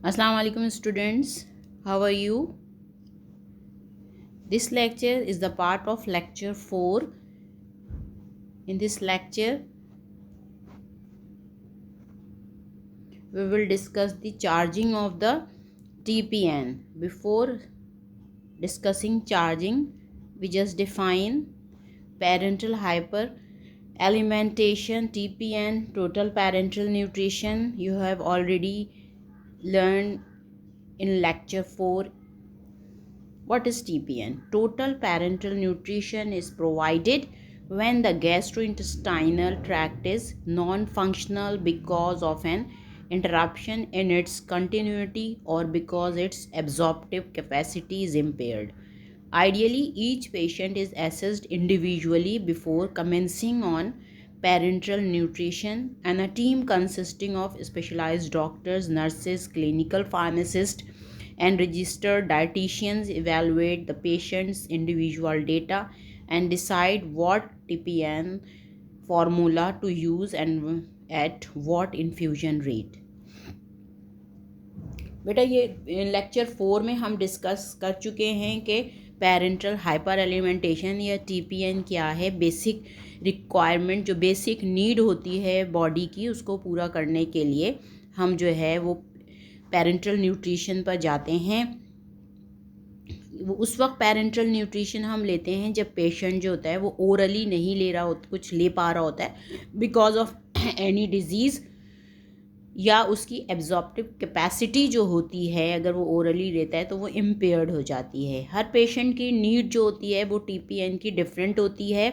Assalamu alaikum students, how are you? This lecture is the part of lecture 4. In this lecture we will discuss the charging of the TPN. Before discussing charging, we just define parental hyper alimentation, TPN, total parental nutrition. You have already learned in lecture 4. What is TPN? Total parental nutrition is provided when the gastrointestinal tract is non-functional because of an interruption in its continuity or because its absorptive capacity is impaired. Ideally, each patient is assessed individually before commencing on parenteral nutrition, and a team consisting of specialized doctors, nurses, clinical pharmacists, and registered dietitians evaluate the patient's individual data and decide what TPN formula to use and at what infusion rate. बेटा ये lecture 4 में हम discuss कर चुके हैं कि parental hyper एलिमेंटेशन या TPN क्या है। बेसिक रिक्वायरमेंट, जो बेसिक नीड होती है बॉडी की, उसको पूरा करने के लिए हम जो है वो पेरेंटल न्यूट्रिशन पर जाते हैं। उस वक्त पेरेंटल न्यूट्रिशन हम लेते हैं जब पेशेंट जो होता है वो ओरली नहीं ले रहा होता, कुछ ले पा रहा होता है बिकॉज ऑफ एनी डिजीज़, या उसकी एब्जॉर्प्टिव कैपेसिटी जो होती है अगर वो ओरली लेता है तो वो इम्पेयर्ड हो जाती है। हर पेशेंट की नीड जो होती है वो TPN की डिफरेंट होती है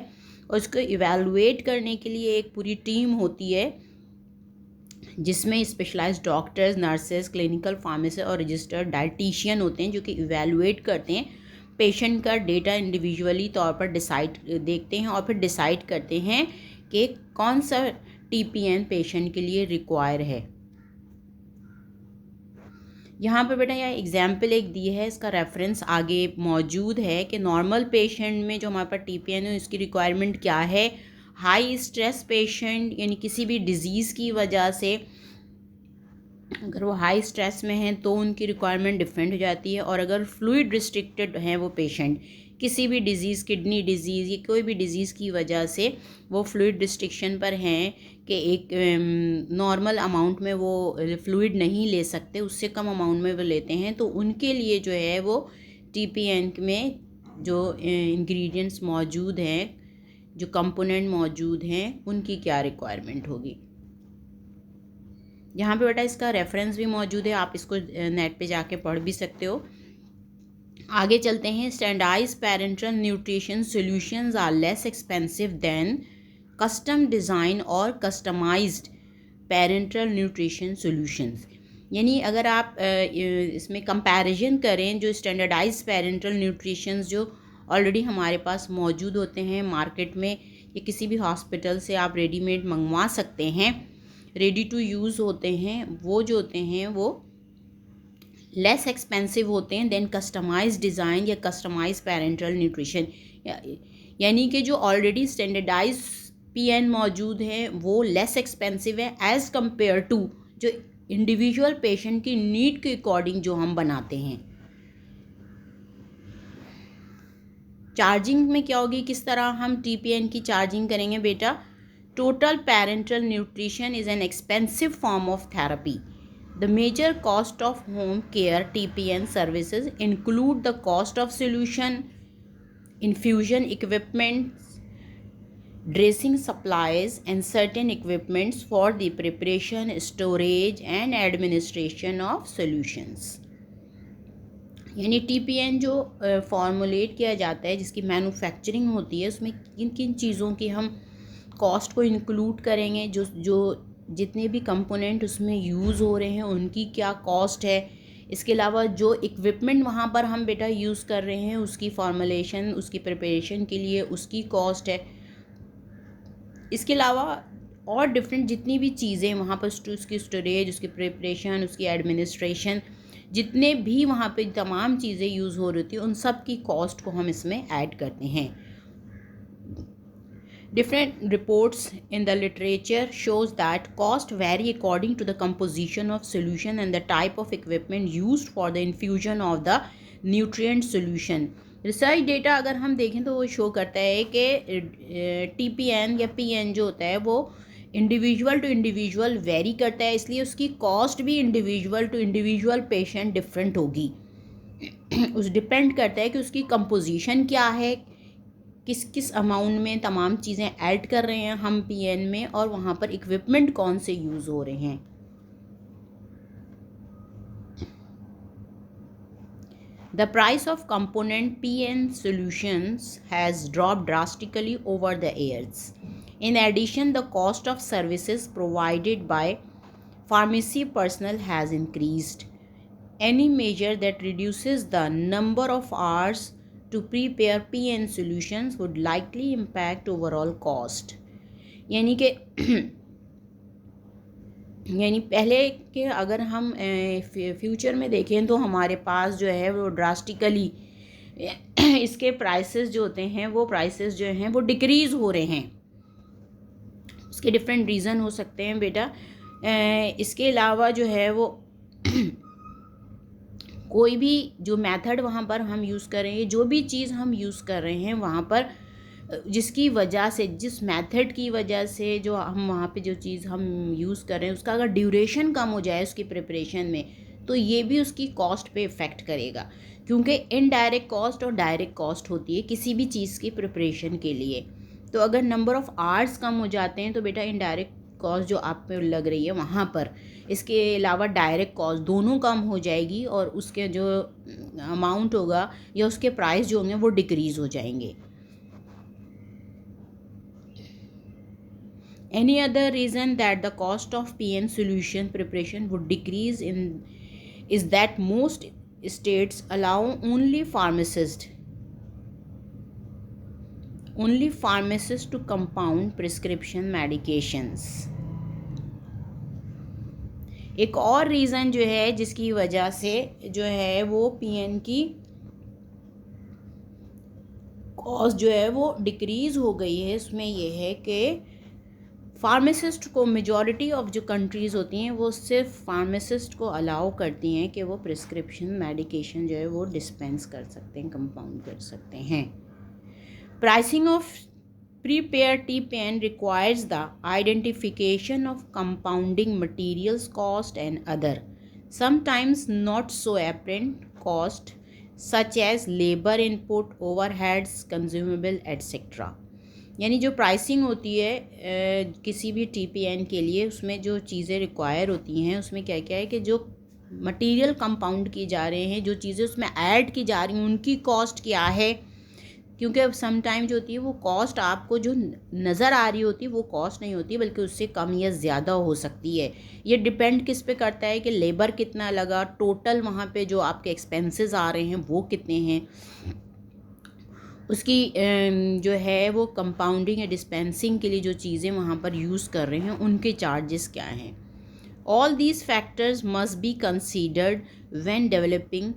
और उसको इवेलुएट करने के लिए एक पूरी टीम होती है जिसमें specialised doctors, nurses, clinical pharmacist और रजिस्टर्ड डाइटिशियन होते हैं जो कि इवेलुएट करते हैं पेशेंट का डेटा इंडिविजुअली तौर पर देखते हैं और फिर डिसाइड करते हैं कि कौन सा TPN पेशेंट के लिए रिक्वायर है। यहाँ पर बेटा यह एग्जाम्पल एक दी है, इसका रेफरेंस आगे मौजूद है कि नॉर्मल पेशेंट में जो हमारे पास TPN है उसकी रिक्वायरमेंट क्या है। हाई स्ट्रेस पेशेंट, यानी किसी भी डिजीज़ की वजह से अगर वो हाई स्ट्रेस में हैं तो उनकी रिक्वायरमेंट डिफरेंट हो जाती है, और अगर फ्लूइड रिस्ट्रिक्टेड हैं वो पेशेंट, किसी भी डिज़ीज़, किडनी डिज़ीज़ या कोई भी डिज़ीज़ की वजह से वो फ्लूइड रिस्ट्रिक्शन पर हैं कि एक नॉर्मल अमाउंट में वो फ्लूइड नहीं ले सकते, उससे कम अमाउंट में वो लेते हैं, तो उनके लिए जो है वो TPN में जो इंग्रेडिएंट्स मौजूद हैं, जो कंपोनेंट मौजूद हैं, उनकी क्या रिक्वायरमेंट होगी। यहाँ पे बेटा इसका रेफरेंस भी मौजूद है, आप इसको नेट पे जाके पढ़ भी सकते हो। आगे चलते हैं। Standardise parenteral nutrition solutions are less expensive than custom design और कस्टमाइज्ड पेरेंटल न्यूट्रिशन सॉल्यूशंस। यानी अगर आप इसमें कंपैरिजन करें, जो स्टैंडर्डाइज पेरेंटल न्यूट्रिशंस जो ऑलरेडी हमारे पास मौजूद होते हैं मार्केट में, या किसी भी हॉस्पिटल से आप रेडीमेड मंगवा सकते हैं, रेडी टू यूज़ होते हैं, वो जो होते हैं वो लेस एक्सपेंसिव होते हैं देन कस्टमाइज डिज़ाइन या कस्टमाइज पेरेंटल न्यूट्रिशन। यानी कि जो ऑलरेडी स्टैंडर्डाइज PN मौजूद है वो लेस एक्सपेंसिव है एज़ कम्पेयर टू जो इंडिविजुअल पेशेंट की नीड के अकॉर्डिंग जो हम बनाते हैं। चार्जिंग में क्या होगी, किस तरह हम TPN की चार्जिंग करेंगे बेटा। Total parental nutrition is an expensive form of therapy. The major cost of home care TPN services include the cost of solution, infusion equipment, dressing supplies, and certain equipments for the preparation, storage, and administration of solutions. यानी TPN जो formulate किया जाता है, जिसकी manufacturing होती है, उसमें किन किन चीज़ों की हम कॉस्ट को इंक्लूड करेंगे, जो जितने भी कंपोनेंट उसमें यूज़ हो रहे हैं उनकी क्या कॉस्ट है। इसके अलावा जो इक्विपमेंट वहाँ पर हम बेटा यूज़ कर रहे हैं उसकी फॉर्मुलेशन, उसकी प्रिपरेशन के लिए उसकी कॉस्ट है। इसके अलावा और डिफरेंट जितनी भी चीज़ें वहाँ पर उसकी स्टोरेज, उसकी प्रिपरेशन, उसकी एडमिनिस्ट्रेशन, जितने भी वहाँ पे तमाम चीज़ें यूज़ हो रही थी उन सब की कॉस्ट को हम इसमें ऐड करते हैं। Different reports in the literature shows that cost vary according to the composition of solution and the type of equipment used for the infusion of the nutrient solution. Research data अगर हम देखें तो वो show करता है कि TPN या PN जो होता है वो इंडिविजुअल टू इंडिविजुअल वेरी करता है, इसलिए उसकी कॉस्ट भी individual to individual patient different होगी। उस डिपेंड करता है कि उसकी कंपोजिशन क्या है, किस किस अमाउंट में तमाम चीज़ें ऐड कर रहे हैं हम PN में, और वहाँ पर इक्विपमेंट कौन से यूज़ हो रहे हैं। The price of component PN solutions has dropped drastically over the years. In addition, the cost of services provided by pharmacy personnel has increased. Any measure that reduces the number of hours to prepare PN solutions would likely impact overall cost. यानी कि पहले के अगर हम future में देखें तो हमारे पास जो है वो ड्रास्टिकली इसके प्राइसेस जो होते हैं वो प्राइसेस जो हैं वो डिक्रीज़ हो रहे हैं। उसके डिफरेंट रीज़न हो सकते हैं बेटा। इसके अलावा जो है वो कोई भी जो मेथड वहाँ पर हम यूज़ कर रहे हैं, जो भी चीज़ हम यूज़ कर रहे हैं वहाँ पर जिसकी वजह से, जिस मेथड की वजह से जो हम वहाँ पे जो चीज़ हम यूज़ कर रहे हैं उसका अगर ड्यूरेशन कम हो जाए उसकी प्रिपरेशन में, तो ये भी उसकी कॉस्ट पे इफ़ेक्ट करेगा, क्योंकि इनडायरेक्ट कॉस्ट और डायरेक्ट कॉस्ट होती है किसी भी चीज़ की प्रिपरेशन के लिए। तो अगर नंबर ऑफ़ आवर्स कम हो जाते हैं तो बेटा इनडायरेक्ट कॉस्ट जो आप पे लग रही है वहाँ पर, इसके अलावा डायरेक्ट कॉस्ट दोनों कम हो जाएगी और उसके जो अमाउंट होगा या उसके प्राइस जो होंगे वो डिक्रीज़ हो जाएंगे। Any other reason that the cost of PN solution preparation would decrease is that most states allow only pharmacists to compound prescription medications. एक और रीज़न जो है जिसकी वजह से जो है वो PN की कॉस्ट जो है वो डिक्रीज़ हो गई है, उसमें ये है कि फार्मासिस्ट को, मेजॉरिटी ऑफ जो कंट्रीज़ होती हैं वो सिर्फ फार्मासिस्ट को अलाउ करती हैं कि वो प्रिस्क्रिप्शन मेडिकेशन जो है वो डिस्पेंस कर सकते हैं, कंपाउंड कर सकते हैं। Pricing of prepare TPN requires the identification of compounding materials cost and other, sometimes not so apparent cost such as labor input, overheads, consumable, etc. यानी जो प्राइसिंग होती है किसी भी TPN के लिए, उसमें जो चीज़ें रिक्वायर होती हैं उसमें क्या क्या है कि जो मटेरियल कंपाउंड की जा रहे हैं, जो चीज़ें उसमें ऐड की जा रही हैं उनकी कॉस्ट क्या है, क्योंकि अब सम टाइम जो होती है वो कॉस्ट आपको जो नज़र आ रही होती है वो कॉस्ट नहीं होती बल्कि उससे कम या ज़्यादा हो सकती है। ये डिपेंड किस पे करता है कि लेबर कितना लगा, टोटल वहाँ पे जो आपके एक्सपेंसेस आ रहे हैं वो कितने हैं, उसकी जो है वो कंपाउंडिंग या डिस्पेंसिंग के लिए जो चीज़ें वहाँ पर यूज़ कर रहे हैं उनके चार्जेस क्या हैं। All these factors must be considered when developing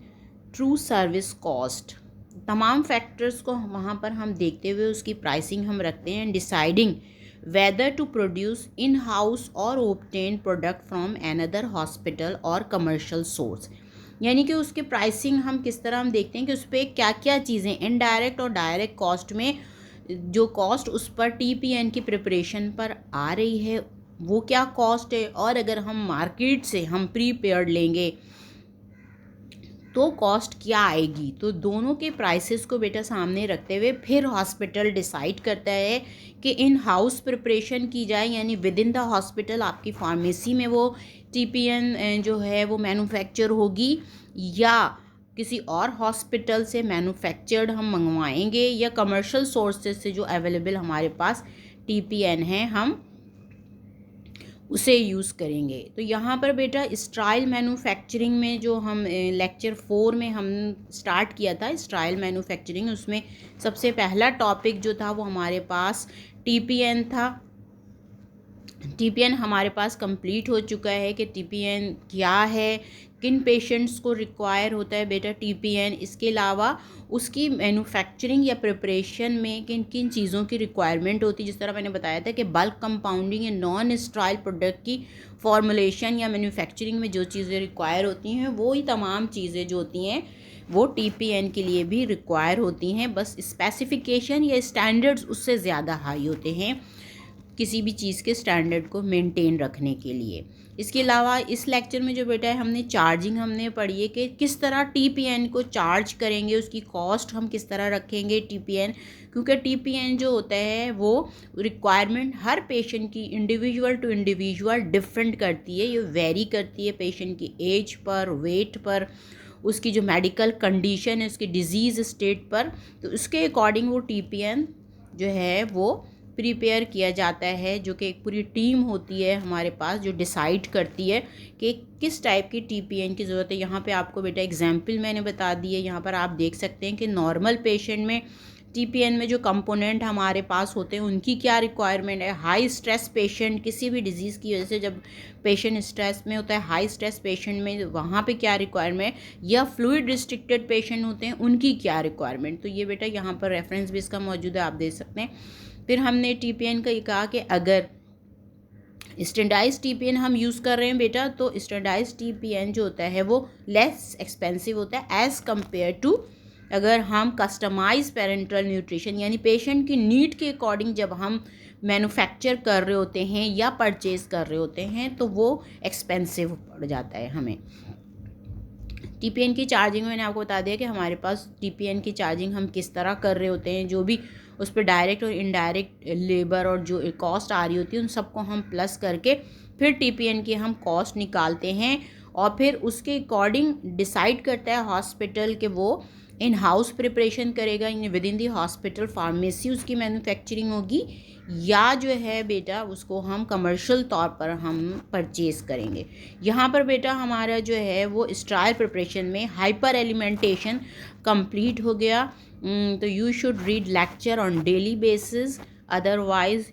true service cost. तमाम फैक्टर्स को वहाँ पर हम देखते हुए उसकी प्राइसिंग हम रखते हैं, deciding whether to produce in house और obtain product from another hospital और कमर्शियल सोर्स। यानी कि उसके प्राइसिंग हम किस तरह हम देखते हैं कि उस पर क्या क्या चीज़ें इनडायरेक्ट और डायरेक्ट कॉस्ट में जो कॉस्ट उस पर TPN की प्रिपरेशन पर आ रही है वो क्या कॉस्ट है, और अगर हम मार्केट से हम प्रीपेयर्ड लेंगे तो कॉस्ट क्या आएगी। तो दोनों के प्राइसेस को बेटा सामने रखते हुए फिर हॉस्पिटल डिसाइड करता है कि इन हाउस प्रिपरेशन की जाए, यानी विद इन द हॉस्पिटल आपकी फार्मेसी में वो TPN जो है वो मैन्युफैक्चर होगी, या किसी और हॉस्पिटल से मैन्युफैक्चर्ड हम मंगवाएंगे, या कमर्शियल सोर्सेज से जो अवेलेबल हमारे पास TPN है हम उसे यूज़ करेंगे। तो यहाँ पर बेटा स्टाइल मैन्युफैक्चरिंग में जो हम लेक्चर 4 में हम स्टार्ट किया था स्टाइल मैन्युफैक्चरिंग, उसमें सबसे पहला टॉपिक जो था वो हमारे पास TPN था। TPN हमारे पास कंप्लीट हो चुका है कि TPN क्या है, किन पेशेंट्स को रिक्वायर होता है बेटा TPN, इसके अलावा उसकी मैन्युफैक्चरिंग या प्रिपरेशन में किन किन चीज़ों की रिक्वायरमेंट होती है। जिस तरह मैंने बताया था कि बल्क कंपाउंडिंग या नॉन स्टेराइल प्रोडक्ट की फॉर्मुलेशन या मैन्युफैक्चरिंग में जो चीज़ें रिक्वायर होती हैं वो ही तमाम चीज़ें जो होती हैं वो TPN के लिए भी रिक्वायर होती हैं, बस स्पेसिफिकेशन या स्टैंडर्ड्स उससे ज़्यादा हाई होते हैं किसी भी चीज़ के स्टैंडर्ड को मेंटेन रखने के लिए। इसके अलावा इस लेक्चर में जो बेटा है हमने चार्जिंग हमने पढ़ी है कि किस तरह TPN को चार्ज करेंगे, उसकी कॉस्ट हम किस तरह रखेंगे TPN, क्योंकि TPN जो होता है वो रिक्वायरमेंट हर पेशेंट की इंडिविजुअल टू इंडिविजुअल डिफरेंट करती है, ये वेरी करती है पेशेंट की एज पर, वेट पर, उसकी जो मेडिकल कंडीशन है, उसकी डिजीज़ स्टेट पर, तो उसके अकॉर्डिंग वो TPN जो है वो प्रिपेयर किया जाता है, जो कि एक पूरी टीम होती है हमारे पास जो डिसाइड करती है कि किस टाइप की TPN की ज़रूरत है। यहाँ पे आपको बेटा एग्जांपल मैंने बता दी है, यहाँ पर आप देख सकते हैं कि नॉर्मल पेशेंट में TPN में जो कंपोनेंट हमारे पास होते हैं उनकी क्या रिक्वायरमेंट है। हाई स्ट्रेस पेशेंट किसी भी डिजीज़ की वजह से जब पेशेंट स्ट्रेस में होता है, हाई स्ट्रेस पेशेंट में वहाँ पे क्या रिक्वायरमेंट, या फ्लूइड रिस्ट्रिक्टेड पेशेंट होते हैं उनकी क्या रिक्वायरमेंट। तो ये बेटा यहाँ पर रेफरेंस भी इसका मौजूद है, आप देख सकते हैं। फिर हमने TPN का ये कहा कि अगर स्टैंडर्डाइज TPN हम यूज़ कर रहे हैं बेटा, तो स्टैंडर्डाइज TPN जो होता है वो लेस एक्सपेंसिव होता है एज़ कम्पेयर टू अगर हम कस्टमाइज पेरेंटल न्यूट्रिशन यानी पेशेंट की नीड के अकॉर्डिंग जब हम मैन्युफैक्चर कर रहे होते हैं या परचेज़ कर रहे होते हैं तो वो एक्सपेंसिव पड़ जाता है हमें। TPN की चार्जिंग मैंने आपको बता दिया कि हमारे पास TPN की चार्जिंग हम किस तरह कर रहे होते हैं, जो भी उस पर डायरेक्ट और इनडायरेक्ट लेबर और जो कॉस्ट आ रही होती है उन सबको हम प्लस करके फिर TPN की हम कॉस्ट निकालते हैं और फिर उसके अकॉर्डिंग डिसाइड करता है हॉस्पिटल के वो इन हाउस प्रिपरेशन करेगा, with in the hospital pharmacy उसकी मैन्युफैक्चरिंग होगी, या जो है बेटा उसको हम कमर्शियल तौर पर हम परचेज़ करेंगे। यहाँ पर बेटा हमारा जो है वो स्टेराइल प्रिपरेशन में हाइपर एलिमेंटेशन कंप्लीट हो गया। तो you should read lecture on daily basis, otherwise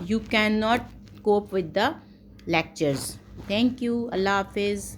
you cannot cope with the lectures. Thank you. Allah Hafiz.